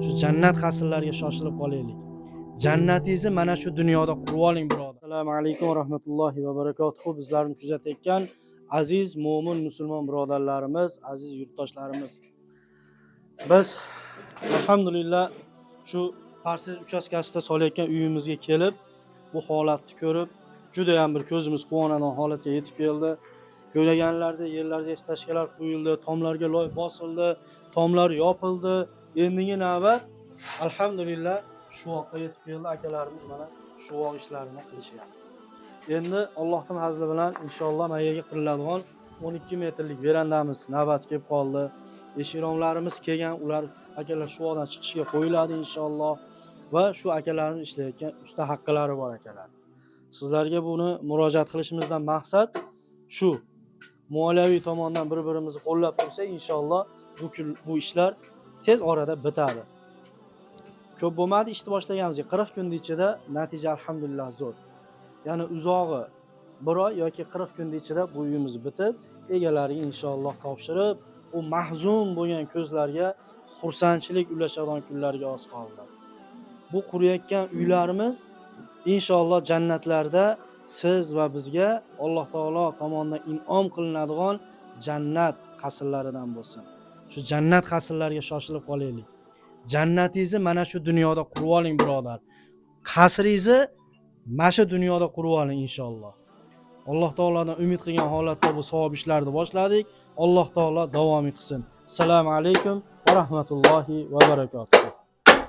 Shu jannat qasrlariga shoshilib qolaylik. Jannatingizni mana shu dunyoda qurib oling, birodar. Assalomu alaykum va rahmatullohi va barakatuh. Bizlarni kuzatayotgan aziz mo'min musulmon birodarlarimiz, aziz yurtdoshlarimiz. Biz alhamdulillah shu Parsiz uchastkasida solayotgan uyimizga kelib, bu holatni ko'rib, juda ham bir ko'zimiz quvonadigan holatga yetib keldi. Ko'laganlarda yerlarga istashkalar qo'yildi, tomlarga loy bosildi, tomlar yopildi. Endigi navbat alhamdulillah shu voqea yetib keldi. Akalarimiz mana shu voq ishlarini qilishyapti. Endi Allohning fazli bilan inshaalloh mayaga qiriladigan 12 metrlik verandamiz navbat kelib qoldi. Eshik-romlarimiz kelgan, ular akalar shu voqdan chiqishga qo'yiladi inshaalloh va shu akalarning ishlayotgan usta haqqilari bor akalar. Sizlarga buni murojaat qilishimizdan maqsad shu. Moliyaviy tomondan bir-birimizni qo'llab tursak, inshaalloh bu ishlar tez orada bitadi. Ko'p bo'lmadi, ishni boshlaganimizga 40 kun ichida natija alhamdulillah zo'r. Ya'ni uzog'i 1 oy yoki 40 kun ichida bu uyimiz bitib, egalariga inshaalloh topshirib, u mahzun bo'lgan ko'zlarga xursandchilik ulashadigan kunlarga oz qoldi. Bu qurayotgan uylarimiz inshaalloh jannatlarda siz va bizga Alloh taolo tomonidan in'om qilinadigan jannat qasrlaridan bo'lsin. Shu jannat qasrlariga shoshilib qolaylik. Jannatingizni mana shu dunyoda qurib oling, birodar. Qasringizni mana shu dunyoda qurib oling inshaalloh. Alloh taolodan umid qilgan holatda bu savob ishlarni boshladik. Alloh taolo davom etsin. Assalomu alaykum va rahmatullohi va barakatuh.